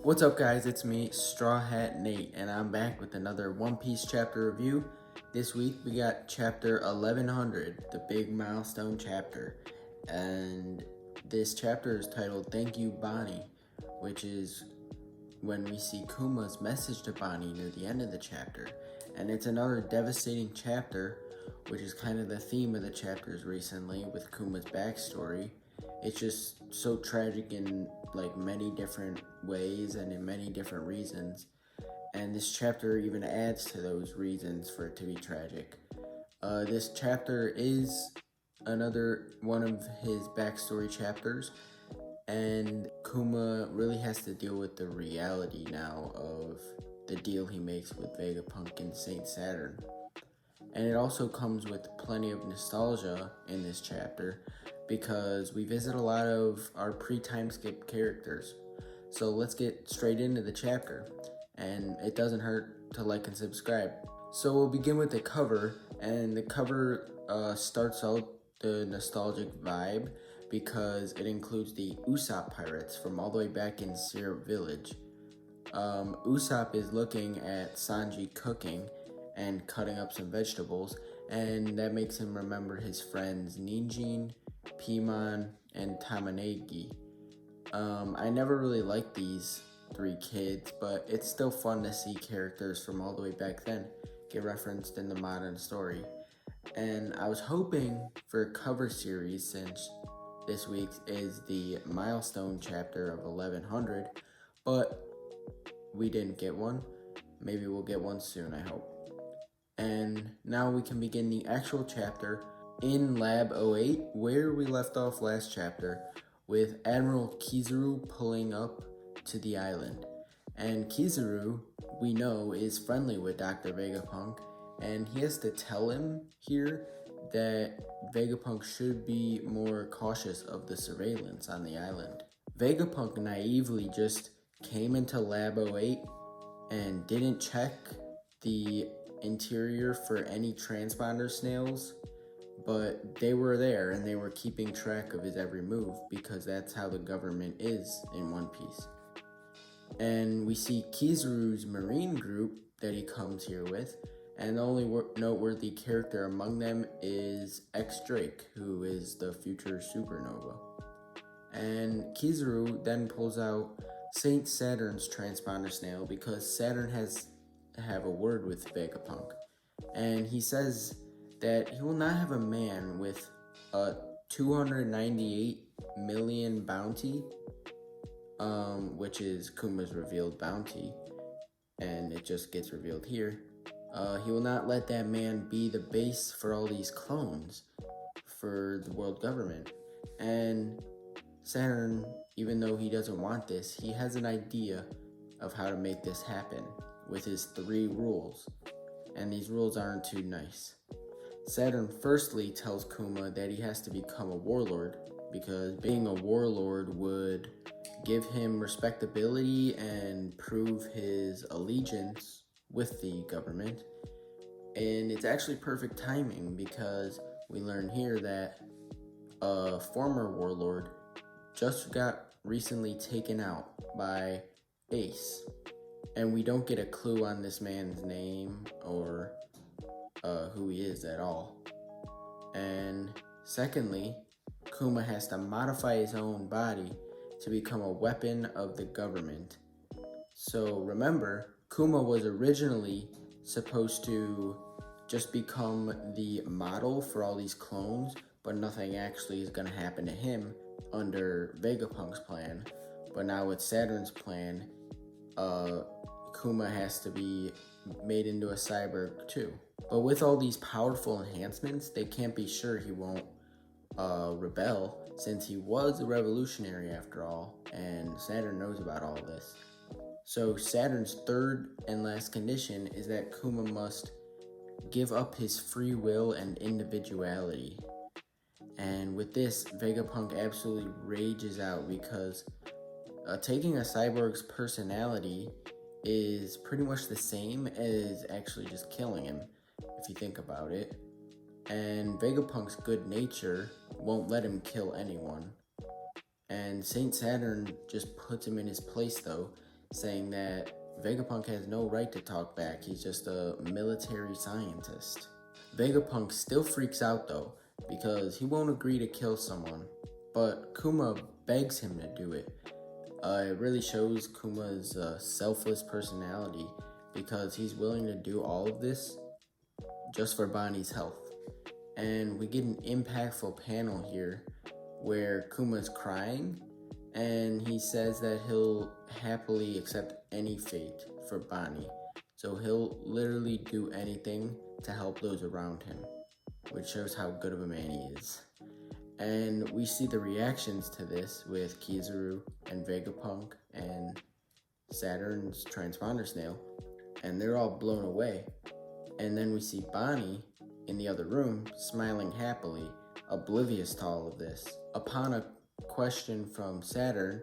What's up, guys? It's me, Straw Hat Nate, and I'm back with another One Piece chapter review. This week we got chapter 1100, the big milestone chapter, and this chapter is titled Thank You, Bonnie, which is when we see Kuma's message to Bonnie near the end of the chapter. And it's another devastating chapter, which is kind of the theme of the chapters recently with Kuma's backstory. It's just so tragic in like many different ways and in many different reasons. And this chapter even adds to those reasons for it to be tragic. This chapter is another one of his backstory chapters, and Kuma really has to deal with the reality now of the deal he makes with Vegapunk and Saint Saturn. And it also comes with plenty of nostalgia in this chapter because we visit a lot of our pre-time skip characters. So let's get straight into the chapter, and it doesn't hurt to like and subscribe. So we'll begin with the cover, and the cover starts out the nostalgic vibe because it includes the Usopp pirates from all the way back in Syrup Village. Usopp is looking at Sanji cooking and cutting up some vegetables, and that makes him remember his friends Ninjin, Piman, and Tamanegi. I never really liked these three kids, but it's still fun to see characters from all the way back then get referenced in the modern story. And I was hoping for a cover series since this week is the milestone chapter of 1100, but we didn't get one. Maybe we'll get one soon, I hope. And now we can begin the actual chapter in Lab 08, where we left off last chapter with Admiral Kizaru pulling up to the island. And Kizaru, we know, is friendly with Dr. Vegapunk, and he has to tell him here that Vegapunk should be more cautious of the surveillance on the island. Vegapunk naively just came into Lab 08 and didn't check the interior for any transponder snails, but they were there and they were keeping track of his every move because that's how the government is in One Piece. And we see Kizaru's marine group that he comes here with, and the only noteworthy character among them is X-Drake, who is the future supernova. And Kizaru then pulls out Saint Saturn's transponder snail because Saturn has to have a word with Vegapunk. And he says that he will not have a man with a 298 million bounty, which is Kuma's revealed bounty, and it just gets revealed here. He will not let that man be the base for all these clones for the world government. And Saturn, even though he doesn't want this, he has an idea of how to make this happen with his 3 rules, and these rules aren't too nice. Saturn firstly tells Kuma that he has to become a warlord because being a warlord would give him respectability and prove his allegiance with the government. And it's actually perfect timing because we learn here that a former warlord just got recently taken out by Ace. And we don't get a clue on this man's name or who he is at all. And secondly, Kuma has to modify his own body to become a weapon of the government. So remember, Kuma was originally supposed to just become the model for all these clones, but nothing actually is going to happen to him under Vegapunk's plan. But now with Saturn's plan, Kuma has to be made into a cyborg too. But with all these powerful enhancements, they can't be sure he won't rebel, since he was a revolutionary after all, and Saturn knows about all this. So Saturn's third and last condition is that Kuma must give up his free will and individuality. And with this, Vegapunk absolutely rages out because taking a cyborg's personality is pretty much the same as actually just killing him, if you think about it. And Vegapunk's good nature won't let him kill anyone. And Saint Saturn just puts him in his place though, saying that Vegapunk has no right to talk back. He's just a military scientist. Vegapunk still freaks out though, because he won't agree to kill someone, but Kuma begs him to do it. It really shows Kuma's selfless personality, because he's willing to do all of this just for Bonnie's health. And we get an impactful panel here where Kuma's crying, and he says that he'll happily accept any fate for Bonnie. So he'll literally do anything to help those around him, which shows how good of a man he is. And we see the reactions to this with Kizaru and Vegapunk and Saturn's transponder snail, and they're all blown away. And then we see Bonnie in the other room, smiling happily, oblivious to all of this. Upon a question from Saturn,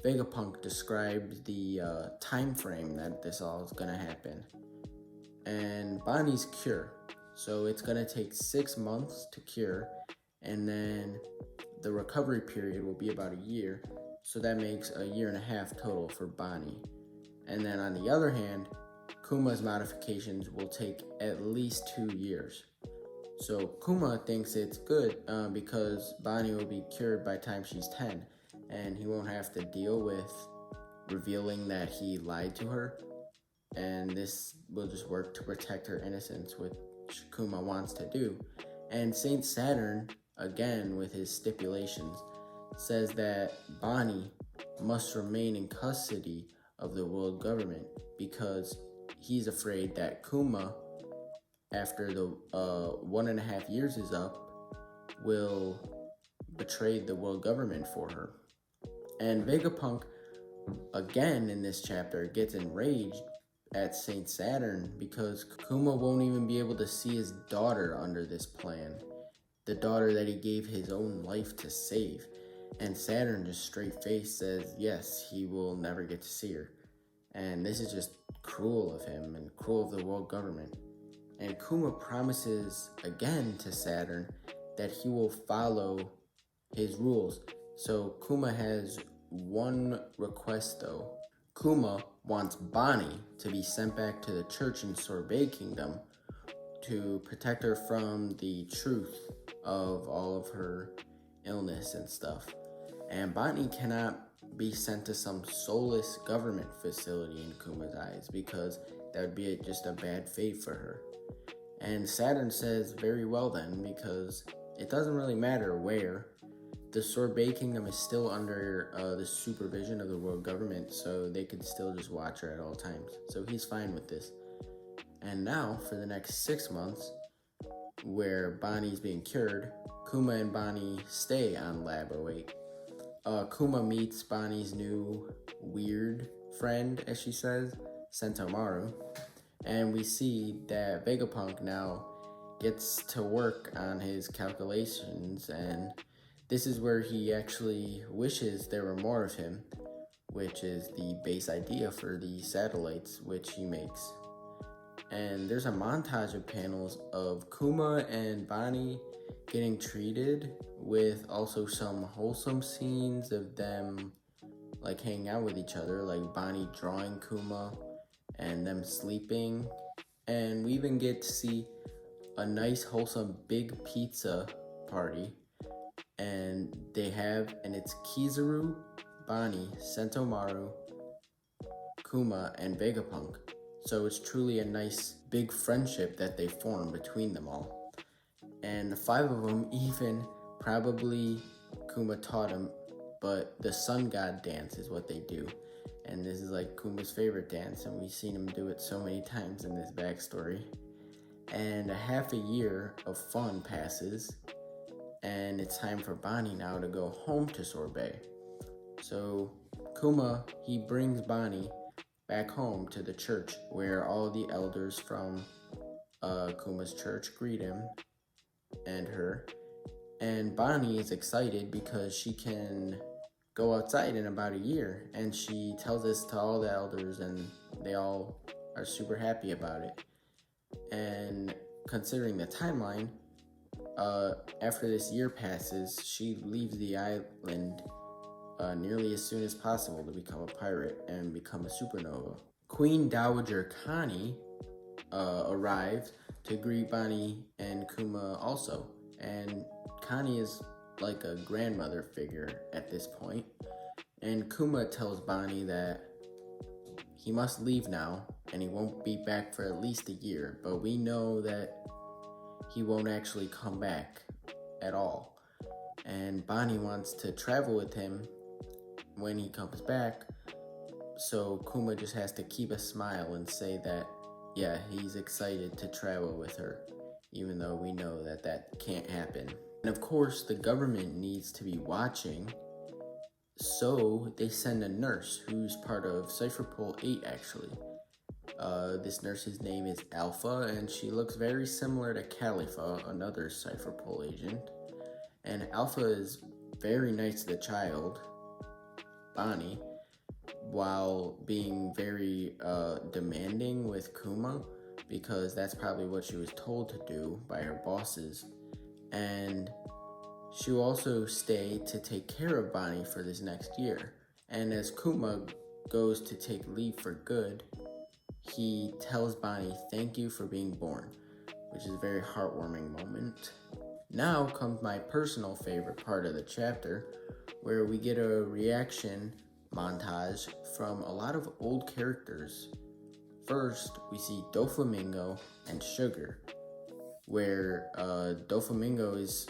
Vegapunk describes the time frame that this all is gonna happen. And Bonnie's cure. So it's gonna take 6 months to cure, and then the recovery period will be about a year. So that makes a year and a half total for Bonnie. And then on the other hand, Kuma's modifications will take at least 2 years. So Kuma thinks it's good because Bonnie will be cured by the time she's 10, and he won't have to deal with revealing that he lied to her, and this will just work to protect her innocence, which Kuma wants to do. And Saint Saturn, again with his stipulations, says that Bonnie must remain in custody of the world government because he's afraid that Kuma, after the 1.5 years is up, will betray the world government for her. And Vegapunk, again in this chapter, gets enraged at Saint Saturn because Kuma won't even be able to see his daughter under this plan, the daughter that he gave his own life to save. And Saturn just straight face says yes, he will never get to see her. And this is just cruel of him and cruel of the world government. And Kuma promises again to Saturn that he will follow his rules. So Kuma has one request though. Kuma wants Bonnie to be sent back to the church in Sorbet Kingdom to protect her from the truth of all of her illness and stuff. And Bonnie cannot be sent to some soulless government facility in Kuma's eyes because that would be just a bad fate for her. And Saturn says very well then, because it doesn't really matter where. The Sorbet Kingdom is still under the supervision of the world government, so they could still just watch her at all times. So he's fine with this. And now, for the next 6 months, where Bonnie's being cured, Kuma and Bonnie stay on Lab 08. Kuma meets Bonnie's new weird friend, as she says, Sentomaru. And we see that Vegapunk now gets to work on his calculations, and this is where he actually wishes there were more of him, which is the base idea for the satellites, which he makes. And there's a montage of panels of Kuma and Bonnie getting treated, with also some wholesome scenes of them like hanging out with each other, like Bonnie drawing Kuma and them sleeping. And we even get to see a nice wholesome big pizza party, and it's Kizaru, Bonnie, Sentomaru, Kuma, and Vegapunk. So it's truly a nice big friendship that they form between them all. And the 5 of them, even probably Kuma taught him, but the sun god dance is what they do. And this is like Kuma's favorite dance, and we've seen him do it so many times in this backstory. And a half a year of fun passes, and it's time for Bonnie now to go home to Sorbet. So Kuma, he brings Bonnie back home to the church, where all the elders from Kuma's church greet him and her. And Bonnie is excited because she can go outside in about a year, and she tells this to all the elders, and they all are super happy about it. And considering the timeline, after this year passes, she leaves the island nearly as soon as possible to become a pirate and become a supernova. Queen Dowager Connie arrived to greet Bonnie and Kuma also, and Connie is like a grandmother figure at this point, and Kuma tells Bonnie that he must leave now and he won't be back for at least a year, but we know that he won't actually come back at all. And Bonnie wants to travel with him when he comes back, so Kuma just has to keep a smile and say that, yeah, he's excited to travel with her, even though we know that that can't happen. And of course, the government needs to be watching, so they send a nurse who's part of Cypher Pole 8 actually. This nurse's name is Alpha, and she looks very similar to Khalifa, another Cypher Pole agent. And Alpha is very nice to the child, Bonnie, while being very demanding with Kuma, because that's probably what she was told to do by her bosses. And she will also stay to take care of Bonnie for this next year. And as Kuma goes to take leave for good, he tells Bonnie, "Thank you for being born," which is a very heartwarming moment. Now comes my personal favorite part of the chapter, where we get a reaction montage from a lot of old characters. First, we see Doflamingo and Sugar, where Doflamingo is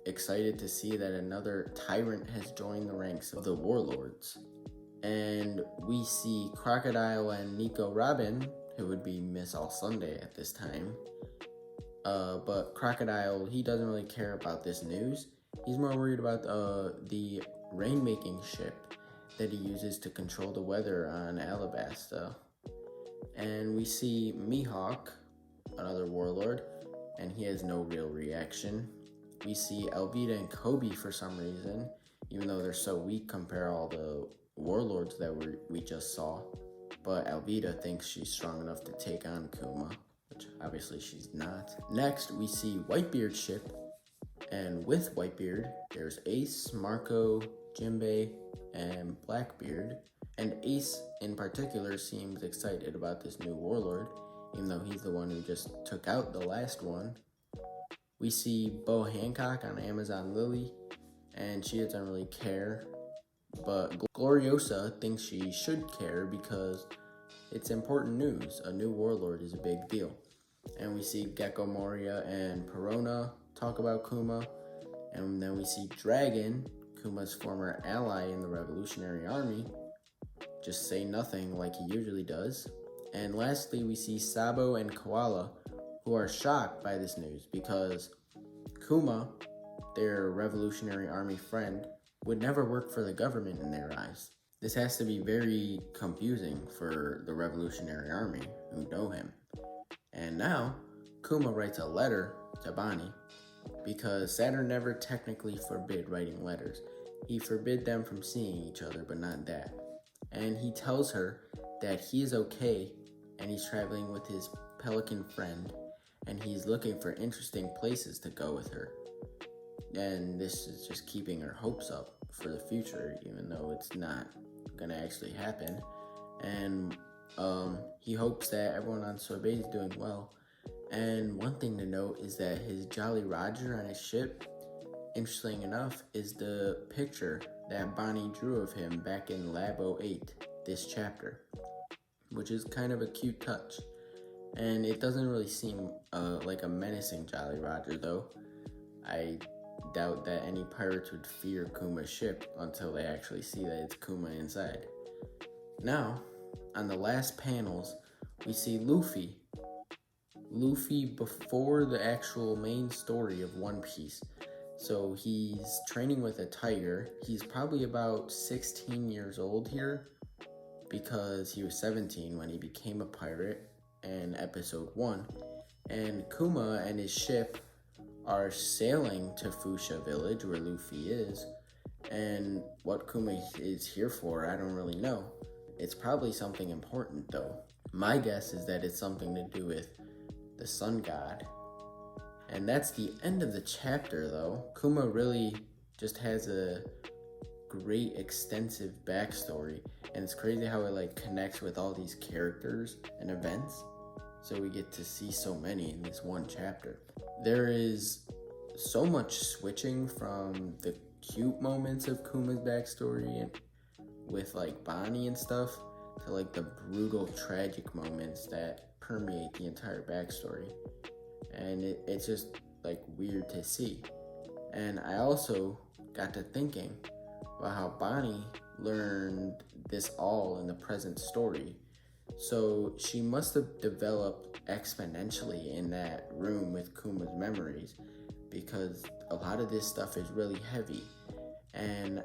excited to see that another tyrant has joined the ranks of the warlords. And we see Crocodile and Nico Robin, who would be Miss All Sunday at this time. But Crocodile, he doesn't really care about this news. He's more worried about the rainmaking ship that he uses to control the weather on Alabasta. And we see Mihawk, another warlord, and he has no real reaction. We see Alvida and Kobe for some reason, even though they're so weak compared to all the warlords that we just saw. But Alvida thinks she's strong enough to take on Kuma, which obviously she's not. Next, we see Whitebeard's ship, and with Whitebeard, there's Ace, Marco, Jinbei, and Blackbeard. And Ace in particular seems excited about this new warlord, even though he's the one who just took out the last one. We see Bo Hancock on Amazon Lily, and she doesn't really care. But Gloriosa thinks she should care because it's important news. A new warlord is a big deal. And we see Gecko Moria and Perona talk about Kuma. And then we see Dragon, Kuma's former ally in the Revolutionary Army, just say nothing like he usually does. And lastly, we see Sabo and Koala, who are shocked by this news because Kuma, their Revolutionary Army friend, would never work for the government in their eyes. This has to be very confusing for the Revolutionary Army who know him. And now, Kuma writes a letter to Bonnie because Saturn never technically forbid writing letters. He forbid them from seeing each other, but not that. And he tells her that he is okay and he's traveling with his pelican friend and he's looking for interesting places to go with her. And this is just keeping her hopes up for the future, even though it's not gonna actually happen. And he hopes that everyone on Sorbet is doing well. And one thing to note is that his Jolly Roger on his ship, interesting enough, is the picture that Bonnie drew of him back in Lab 08, this chapter, which is kind of a cute touch. And it doesn't really seem like a menacing Jolly Roger, though. I doubt that any pirates would fear Kuma's ship until they actually see that it's Kuma inside. Now, on the last panels, we see Luffy. Luffy before the actual main story of One Piece. So he's training with a tiger. He's probably about 16 years old here because he was 17 when he became a pirate in episode 1. And Kuma and his ship are sailing to Fuchsia Village where Luffy is. And what Kuma is here for, I don't really know. It's probably something important though. My guess is that it's something to do with the sun god. And that's the end of the chapter though. Kuma really just has a great extensive backstory, and it's crazy how it like connects with all these characters and events. So we get to see so many in this one chapter. There is so much switching from the cute moments of Kuma's backstory and with like Bonnie and stuff to like the brutal tragic moments that permeate the entire backstory. And it's just like weird to see. And I also got to thinking about how Bonnie learned this all in the present story. So she must have developed exponentially in that room with Kuma's memories, because a lot of this stuff is really heavy, and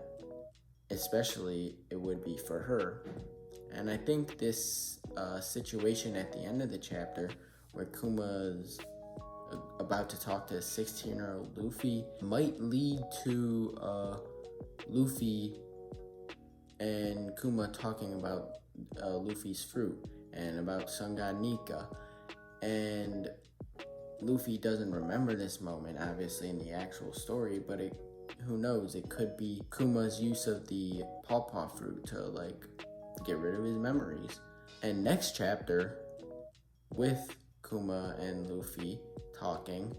especially it would be for her. And I think this situation at the end of the chapter where Kuma's about to talk to 16-year-old Luffy might lead to Luffy and Kuma talking about Luffy's fruit and about Sun God Nika. And Luffy doesn't remember this moment, obviously, in the actual story, but who knows, it could be Kuma's use of the pawpaw fruit to like get rid of his memories. And next chapter, with Kuma and Luffy talking,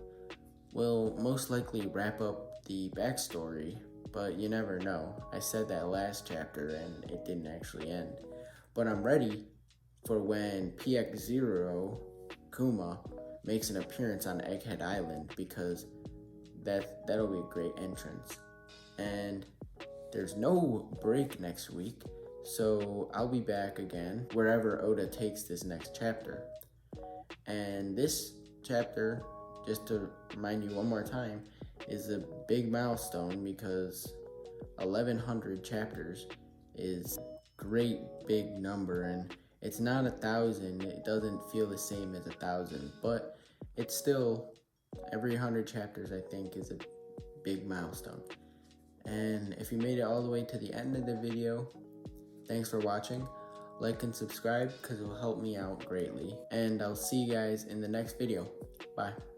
will most likely wrap up the backstory, but you never know. I said that last chapter and it didn't actually end. But I'm ready for when PX0 Kuma makes an appearance on Egghead Island, because that'll be a great entrance. And there's no break next week, so I'll be back again wherever Oda takes this next chapter. And this chapter, just to remind you one more time, is a big milestone because 1100 chapters is a great big number, and it's not 1,000. It doesn't feel the same as 1,000, but it's still, every 100 chapters I think is a big milestone. And if you made it all the way to the end of the video, thanks for watching. Like and subscribe because it will help me out greatly. And I'll see you guys in the next video. Bye.